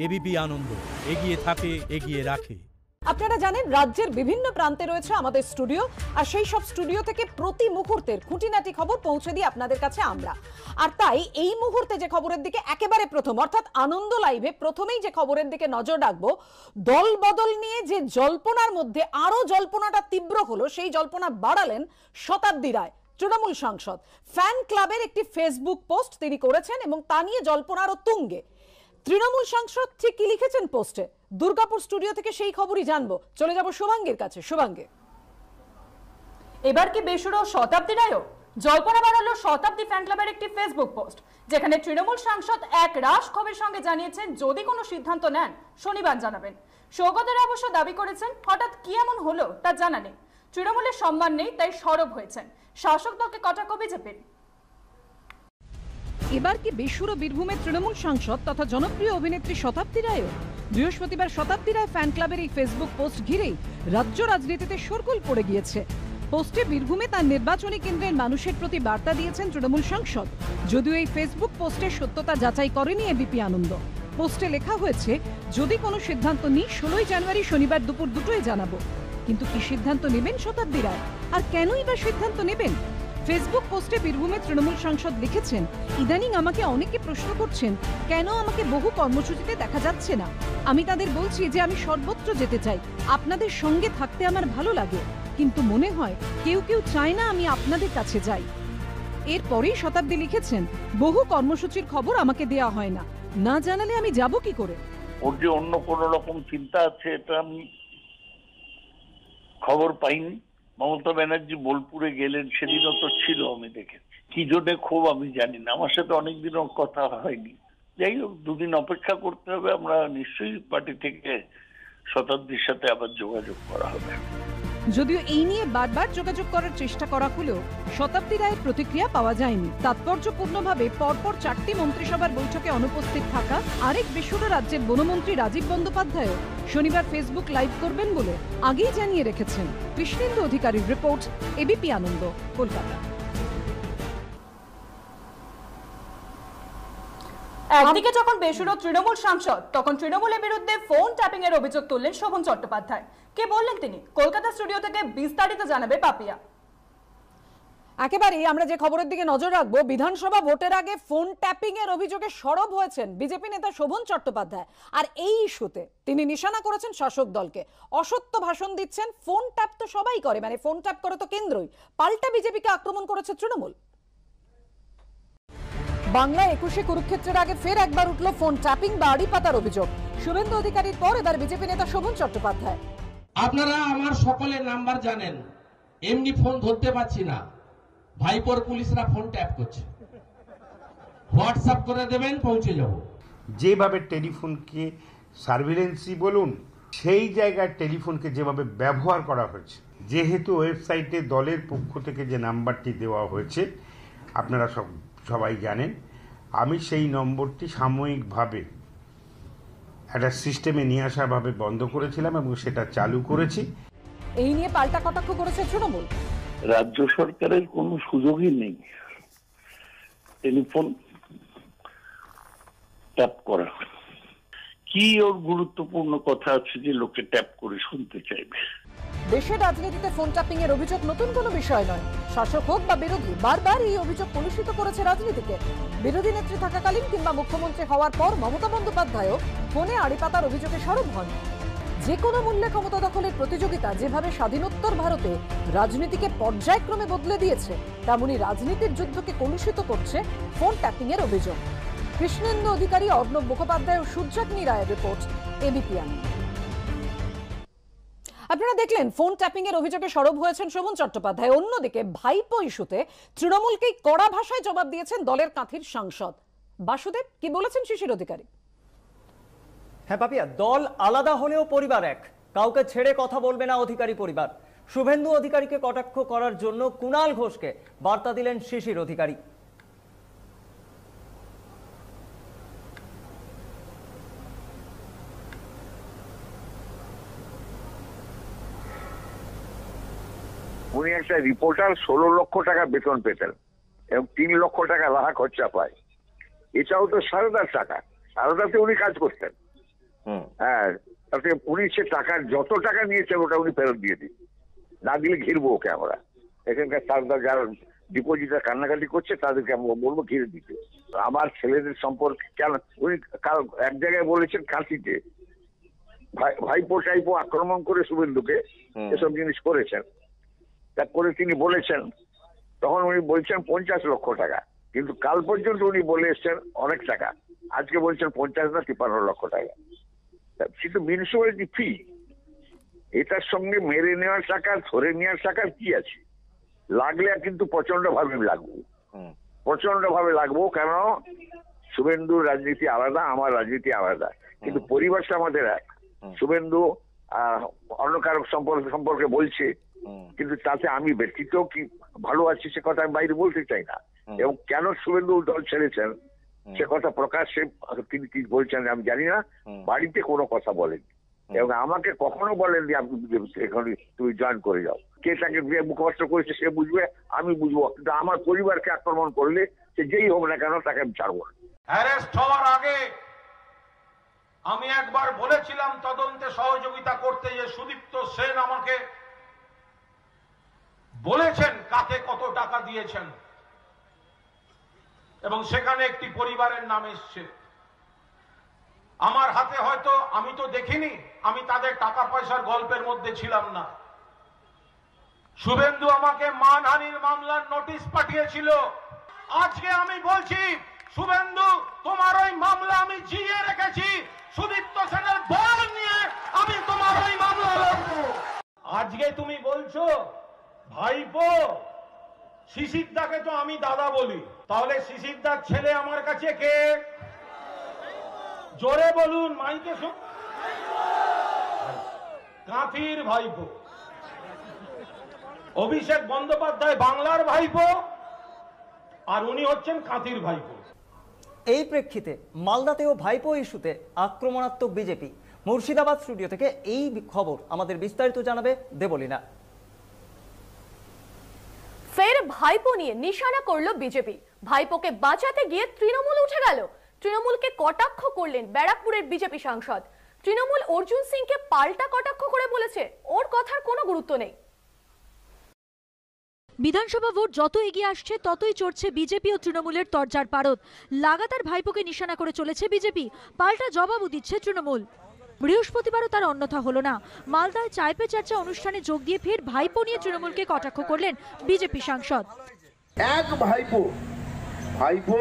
ABP আনন্দ, এগিয়ে থাকে, এগিয়ে রাখে। আপনারা জানেন রাজ্যের বিভিন্ন প্রান্তে রয়েছে আমাদের স্টুডিও, আর সেই সব স্টুডিও থেকে প্রতি মুহূর্তের খুঁটিনাটি খবর পৌঁছে দিই আপনাদের কাছে আমরা। আর তাই এই মুহূর্তে যে খবরের দিকে একেবারে প্রথম, অর্থাৎ আনন্দ লাইভে প্রথমেই যে খবরের দিকে নজর রাখবো, দল বদল নিয়ে যে জল্পনার মধ্যে আরো জল্পনাটা তীব্র হলো, সেই জল্পনা বাড়ালেন শতাব্দী রায়, তৃণমূল সাংসদ। ফ্যান ক্লাবের একটি ফেসবুক পোস্ট তিনি করেছেন এবং তা নিয়ে জল্পনারও তুঙ্গে। তৃণমূল সাংসদ ঠিক কি লিখেছেন পোস্টে, দুর্গাপুর স্টুডিও থেকে সেই খবরই জানবো। চলে যাব শুভাঙ্গের কাছে। শুভাঙ্গে, এবার কি বেসুরো শতাব্দী রায়ও? জল্পনা বাড়ালো শতাব্দী ফ্যান ক্লাবের একটি ফেসবুক পোস্ট, যেখানে তৃণমূল সাংসদ এক রাশ ক্ষোভের সঙ্গে জানিয়েছেন যদি কোনো সিদ্ধান্ত নেন শনিবার জানাবেন। সৌগতের অবশ্য দাবি করেছেন হঠাৎ কি এমন হলো তা জানা নেই, তৃণমূলের সম্মান নেই তাই সরব হয়েছেন। শাসক দলকে কটাক্ষ বিজেপির। এবার কি বেসুরো বীরভূমের তৃণমূল সাংসদ তথা জনপ্রিয় অভিনেত্রী শতাব্দী রায়ও? বৃহস্পতিবার শতাব্দী রায় ফ্যান ক্লাবের এই ফেসবুক পোস্ট ঘিরেই রাজ্য রাজনীতিতে শোরগোল পড়ে গিয়েছে। পোস্টে বীরভূমে তার নির্বাচনী কেন্দ্রের মানুষের প্রতি বার্তা দিয়েছেন তৃণমূল সাংসদ, যদিও এই ফেসবুক পোস্টের সত্যতা যাচাই করেনি এবিপি আনন্দ। পোস্টে লেখা হয়েছে, যদি কোনো সিদ্ধান্ত নিই 16 জানুয়ারি শনিবার দুপুর 2টোয় জানাবো। কিন্তু কি সিদ্ধান্ত নেবেন শতাব্দী রায়, আর কেনই বা সিদ্ধান্ত নেবেন? ফেসবুক পোস্টে বীরভূমের তৃণমূল সাংসদ লিখেছেন, ইদানিং আমাকে অনেকে প্রশ্ন করছেন কেন আমাকে বহু কর্মসূচিতে দেখা যাচ্ছে না। আমি তাদের বলছি যে আমি সর্বত্র যেতে চাই, আপনাদের সঙ্গে থাকতে আমার ভালো লাগে, কিন্তু মনে হয় কেউ কেউ চায় না আমি আপনাদের কাছে যাই। এরপরেই শতাব্দী লিখেছেন, বহু কর্মসূচির খবর আমাকে দেয়া হয় না, না জানালে আমি যাব কি করে? ওর যে অন্য কোন রকম চিন্তা আছে এটা আমি খবর পাইনি। মমতা ব্যানার্জি বোলপুরে গেলেন, সেদিনও তো ছিল, আমি দেখেছি। কি জন্য ক্ষোভ আমি জানি না, আমার সাথে অনেকদিনও কথা হয়নি। যাই হোক, দুদিন অপেক্ষা করতে হবে। আমরা নিশ্চয়ই পার্টি থেকে শতাব্দীর সাথে আবার যোগাযোগ করা হবে। যদিও এই নিয়ে বারবার যোগাযোগ করার চেষ্টা করা হলেও শতাব্দী রায়ের প্রতিক্রিয়া পাওয়া যায়নি। তাৎপর্যপূর্ণভাবে পরপর 4টি মন্ত্রিসভার বৈঠকে অনুপস্থিত থাকা আরেক বেসুরো রাজ্যের বনমন্ত্রী রাজীব বন্দ্যোপাধ্যায়ও শনিবার ফেসবুক লাইভ করবেন বলে আগেই জানিয়ে রেখেছেন। কৃষ্ণেন্দু অধিকারীর রিপোর্ট, এবিপি আনন্দ, কলকাতা। একদিকে যখন বেসুরো তৃণমূল সাংসদ, তখন তৃণমূলের বিরুদ্ধে ফোন ট্যাপিং এর অভিযোগ তুললেন শোভন চট্টোপাধ্যায়। কে বললেন তিনি? কলকাতা স্টুডিও থেকে বিস্তারিত জানাবে পাপিয়া। একেবারেই আমরা যে খবরের দিকে নজর রাখবো, বিধানসভা ভোটের আগে ফোন ট্যাপিং এর অভিযোগে সরব হয়েছেন বিজেপি নেতা শোভন চট্টোপাধ্যায়। আর এই ইস্যুতে তিনি নিশানা করেছেন শাসক দলকে, অসত্য ভাষণ দিচ্ছেন। ফোন ট্যাপ তো সবাই করে, মানে ফোন ট্যাপ করে তো কেন্দ্রই, পাল্টা বিজেপিকে আক্রমণ করেছে তৃণমূল। বাংলা 21-এ কুরুক্ষেত্রের আগে ফের একবার উঠল ফোন ট্যাপিং বা আড়ি পাতার অভিযোগ। শুভেন্দু অধিকারীর পর এবার বিজেপি নেতা শোভন চট্টোপাধ্যায়। আপনারা আমার সকলের নাম্বার জানেন, এমনি ফোন ধরতে পারছি না, ভাইপোর পুলিশরা ফোন ট্যাপ করছে, হোয়াটসঅ্যাপ করে দেবেন, পৌঁছে যাব। যেভাবে টেলিফোনকে সার্ভিলেন্সই বলুন, সেই জায়গায় টেলিফোনকে যেভাবে ব্যবহার করা হয়েছে, যেহেতু ওয়েবসাইটে দলের পক্ষ থেকে যে নাম্বারটি দেওয়া হয়েছে আপনারা সবাই জানেন, আমি সেই নম্বরটি সাময়িকভাবে একটা সিস্টেমে নিয়ে আসাভাবে বন্ধ করেছিলাম এবং সেটা চালু করেছি। এই নিয়ে পাল্টা কটাক্ষ করেছে তৃণমূল। রাজ্য সরকারের কোনো সুযোগই নেই টেলিফোন ট্যাপ করা। কি ওর গুরুত্বপূর্ণ কথা আছে যে লোকে ট্যাপ করে শুনতে চাইবে? দেশের রাজনীতিতে ফোন ট্যাপিং এর অভিযোগ নতুন কোনো বিষয় নয়। শাসক হোক বা বিরোধী, বারবার এই অভিযোগ কলুষিত করেছে রাজনীতিকে। বিরোধী নেত্রী থাকাকালীন কিংবা মুখ্যমন্ত্রী হওয়ার পর মমতা বন্দ্যোপাধ্যায়ও ফোনে আড়ি পাতার অভিযোগে সরব হন। যে কোনো মূল্যে ক্ষমতা দখলের প্রতিযোগিতা যেভাবে স্বাধীনোত্তর ভারতে রাজনীতিকে পর্যায়ক্রমে বদলে দিয়েছে, তেমনি রাজনীতির যুদ্ধকে কলুষিত করছে ফোন ট্যাপিং এর অভিযোগ। কৃষ্ণেন্দু অধিকারী, অর্ণব মুখোপাধ্যায় ও সূর্যাগ্নি রায়ের রিপোর্ট, এবিপি আনন্দ। আপনারা দেখলেন ফোন ট্যাপিং এর অভিযোগে সরব হয়েছেন শোভন চট্টোপাধ্যায়। অন্যদিকে ভাইপো ইস্যুতে তৃণমূলকেই কড়া ভাষায় জবাব দিয়েছেন দলের কাঁথির সাংসদ বাসুদেব। কি বলেছেন শিশির অধিকারী? হ্যাঁ পাপিয়া, দল আলাদা হলেও পরিবার এক, কাউকে ছেড়ে কথা বলবে না অধিকারী পরিবার। শুভেন্দু অধিকারীকে কটাক্ষ করার জন্য কুণাল ঘোষকে বার্তা দিলেন শিশির অধিকারী। উনি একটা রিপোর্টার 16 লক্ষ টাকা বেতন পেতেন এবং 3 লক্ষ টাকা রাহা খরচা পায়। এটাও তো সারদার টাকা, সারদাতে উনি কাজ করতেন। হ্যাঁ, তাতে উনি সে টাকার যত টাকা নিয়েছেন ওটা উনি ফেরত দিয়ে দিন, না দিলে ঘিরবো ওকে আমরা। এখানকার তারা যারা ডিপোজিটার কান্নাকাটি করছে তাদেরকে আমরা বলবো ঘিরে দিতে। আমার ছেলেদের সম্পর্কে কেন উনি এক জায়গায় বলেছেন কাঁথিতে ভাইপো টাইপো আক্রমণ করে শুভেন্দুকে এসব জিনিস করেছেন। তারপরে তিনি বলেছেন, তখন উনি বলছেন 50 লক্ষ টাকা, কিন্তু কাল পর্যন্ত উনি বলে এসছেন অনেক টাকা, আজকে বলছেন 50 না 53 লক্ষ টাকা। কিন্তু মিউনিসিপ্যালিটি ফি, এটার সঙ্গে মেরে নেওয়ার টাকা ধরে নেওয়ার টাকার কি আছে? লাগলে কিন্তু প্রচন্ড ভাবে লাগবো, কেন শুভেন্দুর রাজনীতি আলাদা, আমার রাজনীতি আলাদা, কিন্তু পরিবেশটা আমাদের এক। শুভেন্দু অন্য কারো সম্পর্কে বলছে, কিন্তু তাতে আমি ব্যতীত কি ভালো আছি সে কথা আমি বাইরে বলতে চাই না। এবং কেন শুভেন্দু দল ছেড়েছেন সে কথা প্রকাশ্যে তিনি কি বলছেন আমি জানি না, বাড়িতে কোনো কথা বলেন এবং আমাকে কখনো বলেননি আপনি এখানে তুমি জয়েন করে যাও। কে তাকে মুখপাত্র করেছে সে বুঝবে, আমি বুঝবো, কিন্তু আমার পরিবারকে আক্রমণ করলে সে যেই হোক না কেন তাকে আমি ছাড়বো না। অ্যারেস্ট হওয়ার আগে আমি একবার বলেছিলাম তদন্তে সহযোগিতা করতে, যে সুদীপ্ত সেন আমাকে বলেছেন কাকে কত টাকা দিয়েছেন এবং সেখানে একটি পরিবারের নাম এসছে আমার হাতে। হয়তো আমি তো দেখিনি, আমি তাদের টাকা পয়সার গল্পের মধ্যে ছিলাম না। শুভেন্দু আমাকে মানহানির মামলার নোটিশ পাঠিয়েছিল। আজকে আমি বলছি শুভেন্দু তোমার ওই মামলা আমি জিয়ে রেখেছি, সুদীপ্ত সেনের বল নিয়ে আমি তোমার ওই মামলা লড়বো। আজকে তুমি বলছো ভাইপো, শিশিরদাকে তো আমি দাদা বলি, তাহলে শিশিরদার ছেলে আমার কাছে কে? জোরে বলুন, মাইকে কাঁথির ভাইপো। অভিষেক বন্দ্যোপাধ্যায় বাংলার ভাইপো আর উনি হচ্ছেন কাঁথির ভাইপো। এই প্রেক্ষিতে মালদাতেও ভাইপো ইস্যুতে আক্রমণাত্মক বিজেপি। মুর্শিদাবাদ স্টুডিও থেকে এই খবর আমাদের বিস্তারিত জানাবে দেবলীনা। ফের ভাইপো নিয়ে নিশানা করলো বিজেপি। ভাইপোকে বাঁচাতে গিয়ে তৃণমূল উঠে গেল। তৃণমূলকে কটাক্ষ করলেন ব্যারাকপুরের বিজেপি সাংসদ। তৃণমূল অর্জুন সিংকে পাল্টা কটাক্ষ করে বলেছে ওর কথার কোনো গুরুত্ব নেই। বিধানসভা ভোট যত এগিয়ে আসছে ততই চড়ছে বিজেপি ও তৃণমূলের তরজার পারদ। লাগাতার ভাইপোকে নিশানা করে চলেছে বিজেপি, পাল্টা জবাবও দিচ্ছে তৃণমূল। বৃহস্পতিবারও তার অন্যথা হলো না। মালদায় চায় পে চর্চা অনুষ্ঠানে যোগ দিয়ে ফের ভাইপো নিয়ে তৃণমূলকে কটাক্ষ করলেন বিজেপি সাংসদ। এক ভাইপো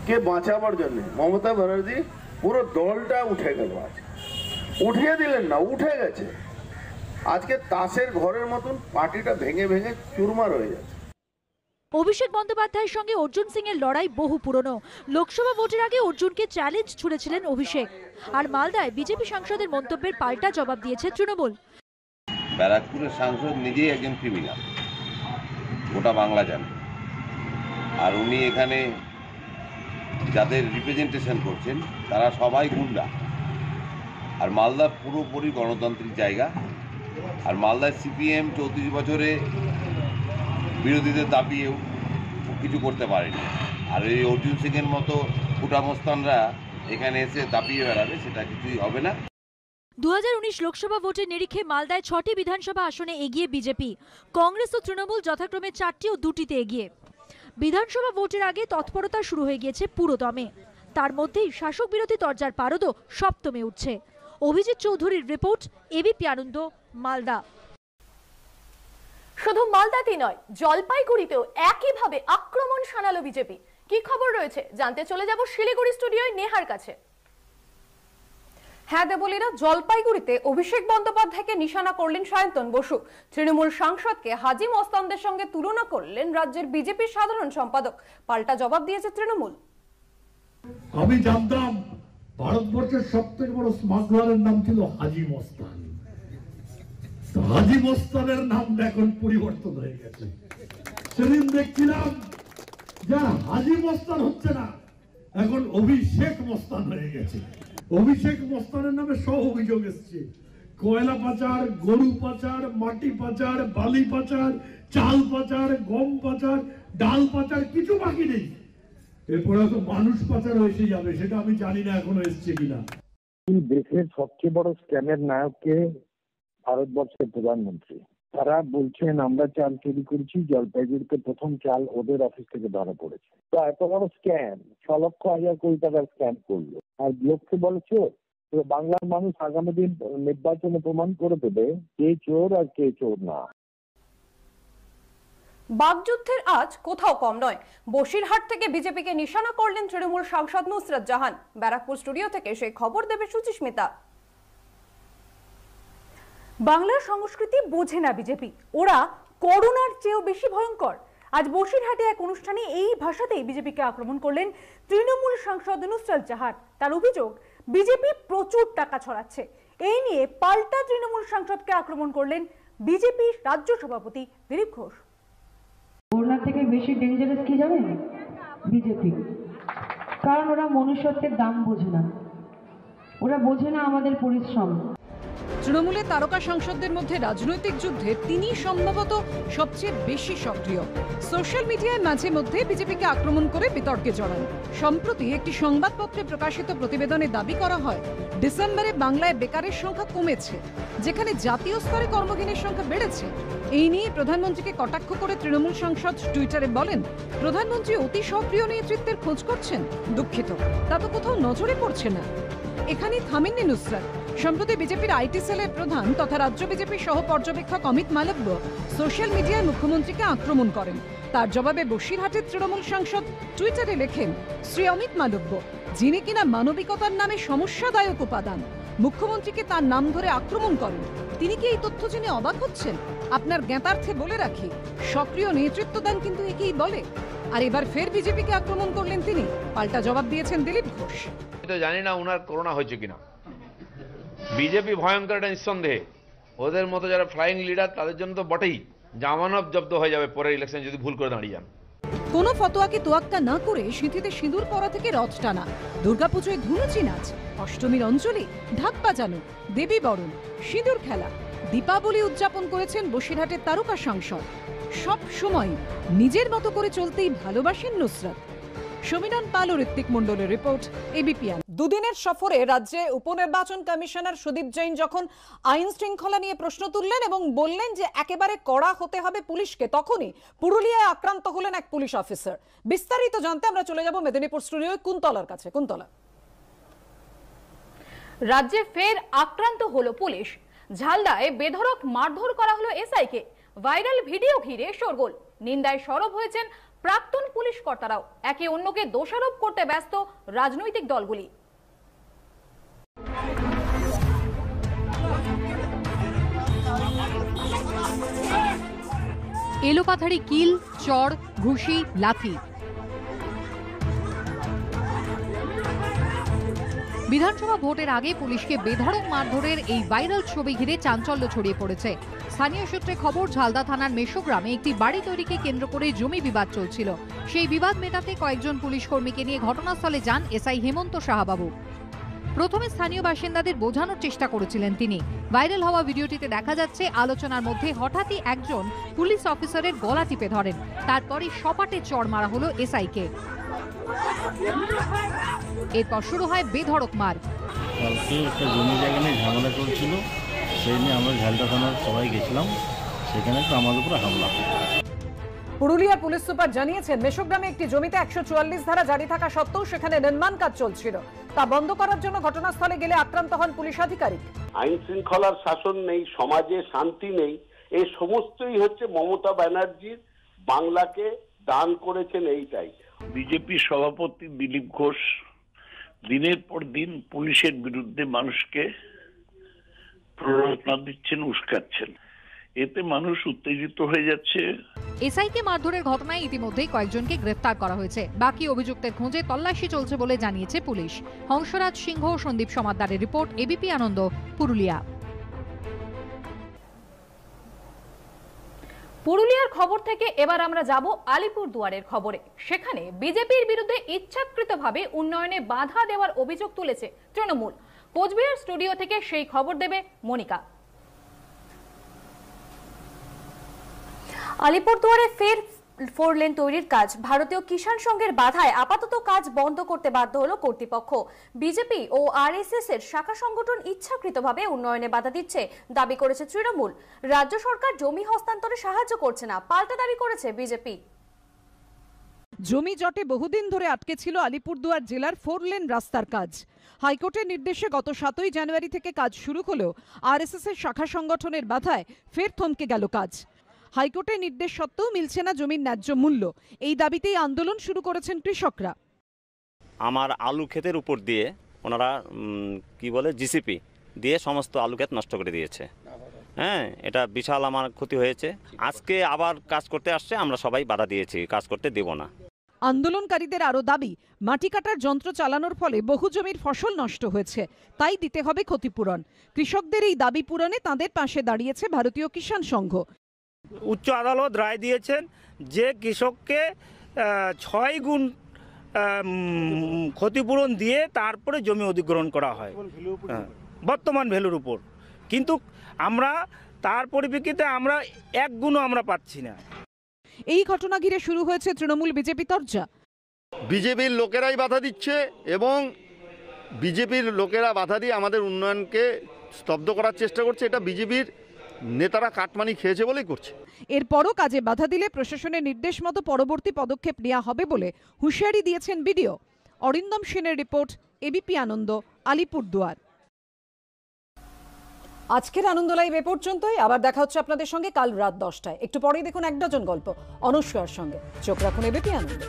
কে বাঁচাবার জন্য মমতা ব্যানার্জি পুরো দলটা উঠে গেল। আজ উঠিয়ে দিলেন না, উঠে গেছে। আজকে তাসের ঘরের মতন পার্টিটা ভেঙে ভেঙে চুরমার হয়ে যাচ্ছে। অভিষেক বন্দ্যোপাধ্যায়ের সঙ্গে অর্জুন সিং এর লড়াই বহু পুরনো। লোকসভা ভোটের আগে অর্জুনকে চ্যালেঞ্জ ছুড়েছিলেন অভিষেক। আর মালদায় বিজেপি সাংসদের মন্তব্যের পাল্টা জবাব দিয়েছে তৃণমূল। ব্যারাকপুরের সাংসদ নিজেই একজন ক্রিমিনাল, গোটা বাংলা জানে। আর উনি এখানে যাদের রিপ্রেজেন্টেশন করছেন তারা সবাই গুন্ডা। আর মালদা পুরোপুরি গণতান্ত্রিক জায়গা। আর মালদায় সিপিএম 34 বছরে বিরোধীদের দাবিয়েও কিছু করতে পারেনি। আর এই অর্জুন সিংয়ের মতো ফুটামস্তানরা এখানে এসে দাবিয়ে বেড়াবে, সেটা কিছুই হবে না। 2019 লোকসভা ভোটের নিরিখে মালদায় 6টি বিধানসভা আসনে এগিয়ে বিজেপি। কংগ্রেস ও তৃণমূল যথাক্রমে 4টি ও 2টিতে এগিয়ে। বিধানসভা ভোটের আগে তৎপরতা শুরু হয়ে গিয়েছে পুরোদমে। তার মধ্যেই শাসক বিরোধী তরজার পারদও সপ্তমে উঠছে। অভিজিৎ চৌধুরীর রিপোর্ট, এবিপি আনন্দ, মালদা। শুধু মালদাতেই নয়, জলপাইগুড়িতেও একইভাবে আক্রমণ শানালো বিজেপি। কি খবর রয়েছে জানতে চলে যাব শিলিগুড়ি স্টুডিওয় নেহার কাছে। হ্যাঁ দেবলীনা, জলপাইগুড়িতে অভিষেক বন্দ্যোপাধ্যায়কে নিশানা করলেন সায়ন্তন বসু। তৃণমূল সাংসদকে হাজী মস্তানদের সঙ্গে তুলনা করলেন রাজ্যের বিজেপির সাধারণ সম্পাদক। পাল্টা জবাব দিয়েছে তৃণমূল। আমি জানতাম ভারতবর্ষের সবথেকে বড় স্মাগলারের নাম ছিল হাজী মস্তান। হাজী মস্তানের নামটা এখন পরিবর্তন হয়ে গেছে। সেদিন দেখছিলাম যে হাজী মস্তান হচ্ছে না, এখন অভিষেক মস্তান হয়ে গেছে। অভিষেক মস্তানের নামে সব অভিযোগ এসছে। কয়লা পাচার, গরু পাচার, মাটি পাচার, বালি পাচার, চাল পাচার, গম পাচার, ডাল পাচার, কিছু বাকি নেই। এরপরে তো মানুষ পাচার এসে যাবে, সেটা আমি জানি না এখনো এসছে কিনা। দেশের সবচেয়ে বড় স্ক্যামের নায়ককে ভারতবর্ষের প্রধানমন্ত্রী। তারা বলছেন আমরা চাল চুরি করেছি, জলপাইগুড়িতে প্রথম চাল ওদের অফিস থেকে ধরা পড়েছে। তো এত বড় স্ক্যাম, 6 লক্ষ 1000 কোটি টাকার স্ক্যাম করলো, আর লোককে বলেছ তো বাংলার মানুষ আগামী দিন নির্বাচনে প্রমাণ করে দেবে কে চোর আর কে চোর না। বাগযুদ্ধের আজ কোথাও কম নয়। বসিরহাট থেকে বিজেপিকে নিশানা করলেন তৃণমূল সাংসদ নুসরাত জাহান। ব্যারাকপুর স্টুডিও থেকে সেই খবর দেবে সুচিস্মিতা। বাংলার সংস্কৃতি বোঝে না বিজেপি, ওরা করোনার চেয়েও বেশি ভয়ঙ্কর। আজ বসিরহাটে এক অনুষ্ঠানে এই ভাষাতেই বিজেপিকে আক্রমণ করলেন তৃণমূল সাংসদ নুসরাত জাহান। তার অভিযোগ বিজেপি প্রচুর টাকা ছড়াচ্ছে। এই নিয়ে পাল্টা তৃণমূল সাংসদকে আক্রমণ করলেন বিজেপির রাজ্য সভাপতি দিলীপ ঘোষ। করোনা থেকে বেশি ডেঞ্জারাস কি জানেন? বিজেপি। কারণ ওরা মনুষ্যত্বের দাম বোঝে না, ওরা বোঝে না আমাদের পরিশ্রম। তৃণমূলের তারকা সাংসদদের মধ্যে রাজনৈতিক যুদ্ধে তিনি সম্ভবত সবচেয়ে বেশি সক্রিয়। সোশ্যাল মিডিয়ায় মাঝে মধ্যে বিজেপিকে আক্রমণ করে বিতর্কে জড়ান। সম্প্রতি একটি সংবাদপত্রে প্রকাশিত প্রতিবেদনে দাবি করা হয় ডিসেম্বরে বাংলায় বেকারের সংখ্যা কমেছে, যেখানে জাতীয় স্তরে কর্মহীনের সংখ্যা বেড়েছে। এই নিয়ে প্রধানমন্ত্রীকে কটাক্ষ করে তৃণমূল সাংসদ টুইটারে বলেন, প্রধানমন্ত্রী অতি সক্রিয় নেতৃত্বের খোঁজ করছেন, দুঃখিত তা তো কোথাও নজরে পড়ছে না। এখানেই থামেননি নুসরাত। সম্প্রতি বিজেপির আইটি সেলের প্রধান তথা রাজ্য বিজেপির সহ পর্যবেক্ষক অমিত মালব্য সোশ্যাল মিডিয়ায় মুখ্যমন্ত্রীকে আক্রমণ করেন। তার জবাবে বসিরহাটের তৃণমূল সাংসদ টুইটারে লেখেন, শ্রী অমিত মালব্য, যিনি কিনা মানবিকতার নামে সমস্যাদায়ক উপাদান, মুখ্যমন্ত্রীকে তার নাম ধরে আক্রমণ করেন। তিনি কি এই তথ্য জেনে অবাক হচ্ছেন? আপনার জ্ঞাতার্থে বলে রাখি, সক্রিয় নেতৃত্ব দান কিন্তু একেই বলে। আর এবার ফের বিজেপিকে আক্রমণ করলেন তিনি। পাল্টা জবাব দিয়েছেন দিলীপ ঘোষ। জানি না ওনার করোনা হয়েছে কিনা। বিজেপি ভয়ঙ্কর, এটা নিঃসন্দেহে। ওদের মতো যারা ফ্লাইং লিডার তাদের জন্য তো বটেই, জামানত জব্দ হয়ে যাবে পরের ইলেকশন যদি ভুল করে দাঁড়িয়ে যান। কোনো ফতোয়াকে তোয়াক্কা না করে সিঁথিতে সিঁদুর পরা থেকে রথ টানা, দুর্গাপুজোয় ধুনুচি নাচ, অষ্টমীর অঞ্জলি, ঢাক বাজানো, দেবী বরণ, সিঁদুর খেলা, দীপাবলি উদযাপন করেছেন বসিরহাটের তারকা সাংসদ। সব সময় নিজের মতো করে চলতেই ভালোবাসেন নুসরাত। সমীরণ পাল ও ঋত্বিক মণ্ডলের রিপোর্ট, এবিপি আনন্দ। দুদিনের সফরে রাজ্যে উপনির্বাচন কমিশনার সুদীপ জৈন যখন আইন শৃঙ্খলা নিয়ে প্রশ্ন তুললেন এবং বললেন যে একেবারে কড়া হতে হবে পুলিশকে, তখনই পুরুলিয়ায় আক্রান্ত হলেন এক পুলিশ অফিসার। বিস্তারিত জানতে আমরা চলে যাব মেদিনীপুর স্টুডিওয় কুন্তলার কাছে। কুন্তলা, রাজ্যে ফের আক্রান্ত হলো পুলিশ। ঝালদায় বেধড়ক মারধর করা হলো এসআইকে। ভাইরাল ভিডিও ঘিরে শোরগোল। নিন্দায় সরব হয়েছেন প্রাক্তন পুলিশ কর্তারাও। একে অন্যকে দোষারোপ করতে ব্যস্ত রাজনৈতিক দলগুলি। এলোপাথারি কিল, চড়, ঘুষি, লাথি। বিধানসভা ভোটের আগে পুলিশকে বেধড়ক মারধরের এই ভাইরাল ছবি ঘিরে চাঞ্চল্য ছড়িয়ে পড়েছে। স্থানীয় সূত্রে খবর, ঝালদা থানার মেশোগ্রামে একটি বাড়ি তৈরিকে কেন্দ্র করে জমি বিবাদ চলছিল। সেই বিবাদ মেটাতে কয়েকজন পুলিশ কর্মীকে নিয়ে ঘটনাস্থলে যান এসআই হেমন্ত সাহাবাবু। প্রথমে স্থানীয় বাসিন্দাদের বোঝানোর চেষ্টা করেছিলেন তিনি। ভাইরাল হওয়া ভিডিওটিতে দেখা যাচ্ছে আলোচনার মধ্যে হঠাৎই একজন পুলিশ অফিসারের গলা টিপে ধরেন। তারপরই সপাটে চড় মারা হলো এসআইকে। এরপর শুরু হয় বেধড়ক মার। কালকে একটা জমি জায়গা নিয়ে ঝামেলা চলছিল, সেই নিয়ে আমরা ঝালদা থানার সবাই গেছিলাম, সেখানে তো আমাদের উপরে হামলা। পুরুলিয়ার পুলিশ সুপার জানিয়েছেন, মেশোগ্রামে একটি জমিতে 144 ধারা জারি থাকা সত্ত্বেও সেখানে নির্মাণ কাজ চলছিল। তা বন্ধ করার জন্য ঘটনাস্থলে গেলে আক্রান্ত হন পুলিশ আধিকারিক। আইন শৃঙ্খলার শাসন নেই, সমাজে শান্তি নেই, এই সমস্তই হচ্ছে মমতা ব্যানার্জির বাংলাকে দান করেছেন। এইটাই বিজেপি সভাপতি দিলীপ ঘোষ দিনের পর দিন পুলিশের বিরুদ্ধে মানুষকে প্ররোচনা দিচ্ছেন, উস্কাচ্ছেন। এতে মানুষ উত্তেজিত হয়ে যাচ্ছে। এসআইকে মারধরের ঘটনায় ইতিমধ্যেই কয়েকজনকে গ্রেফতার করা হয়েছে। বাকি অভিযুক্তের খোঁজে তল্লাশি চলছে বলে জানিয়েছে পুলিশ। হংসরাজ সিংহ, সন্দীপ সমাদ্দারের রিপোর্ট, এবিপি আনন্দ, পুরুলিয়া। পুরুলিয়ার খবর থেকে এবার আমরা যাব আলিপুরদুয়ারের খবরে। সেখানে বিজেপির বিরুদ্ধে ইচ্ছাকৃতভাবে উন্নয়নে বাধা দেওয়ার অভিযোগ তুলেছে তৃণমূল। কোচবিহার স্টুডিও থেকে সেই খবর দেবে মনিকা। আলিপুরদুয়ারে ফের ফোর লেন তৈরির কাজ ভারতীয় কিষাণ সংঘের বাধায় আপাতত কাজ বন্ধ করতে বাধ্য হলো কর্তৃপক্ষ। বিজেপি ও আরএসএস এর শাখা সংগঠন ইচ্ছাকৃতভাবে উন্নয়নে বাধা দিচ্ছে দাবি করেছে তৃণমূল। রাজ্য সরকার জমি হস্তান্তরে সাহায্য করছে না, পাল্টা দাবি করেছে বিজেপি। জমি জটে বহুদিন ধরে আটকে ছিল আলিপুরদুয়ার জেলার 4 লেন রাস্তার কাজ। হাইকোর্টের নির্দেশে গত 7ই জানুয়ারি থেকে কাজ শুরু হলেও আরএসএস এর শাখা সংগঠনের বাধায় ফের থমকে গেল কাজ। হাইকোর্টের নির্দেশ সত্ত্বেও মিলছে না জমির ন্যায্য মূল্য। এই দাবিতেই আন্দোলন শুরু করেছেন কৃষকরা। আমার আলু ক্ষেতের উপর দিয়ে ওনারা কি বলে জিসিপি দিয়ে সমস্ত আলু ক্ষেত নষ্ট করে দিয়েছে। হ্যাঁ, এটা বিশাল আমার ক্ষতি হয়েছে। আজকে আবার কাজ করতে আসছে, আমরা সবাই বাধা দিয়েছি, কাজ করতে দেব না। আন্দোলনকারীদের আরও দাবি, মাটি কাটার যন্ত্র চালানোর ফলে বহু জমির ফসল নষ্ট হয়েছে, তাই দিতে হবে ক্ষতিপূরণ। কৃষকদের এই দাবি পূরণে তাদের পাশে দাঁড়িয়েছে ভারতীয় কিষাণ সংঘ। উচ্চ আদালত রায় দিয়েছেন যে কৃষককে 6 গুণ ক্ষতিপূরণ দিয়ে তারপরে জমি অধিগ্রহণ করা হয় বর্তমান ভ্যালুর উপর, কিন্তু আমরা তার পরিপ্রেক্ষিতে আমরা 1 গুণও আমরা পাচ্ছি না। এই ঘটনা ঘিরে শুরু হয়েছে তৃণমূল বিজেপি তরজা। বিজেপির লোকেরাই বাধা দিচ্ছে এবং বিজেপির লোকেরা বাধা দিয়ে আমাদের উন্নয়নকে স্তব্ধ করার চেষ্টা করছে। এটা বিজেপির নেতারা কাটমানি খেয়েছে বলেই করছে। এরপরও কাজে বাধা দিলে প্রশাসনের নির্দেশ মতো পরবর্তী পদক্ষেপ নেওয়া হবে বলে হুঁশিয়ারি দিয়েছেন বিডিও। অরিন্দম সেনের রিপোর্ট, এবিপি আনন্দ, আলিপুরদুয়ার। আজকের আনন্দ লাইভ এ পর্যন্তই। আবার দেখা হচ্ছে আপনাদের সঙ্গে কাল রাত 10টায়। একটু পরেই দেখুন 1 ডজন গল্প অনস্বয়ার সঙ্গে। চোখ রাখুন এবিপি আনন্দ।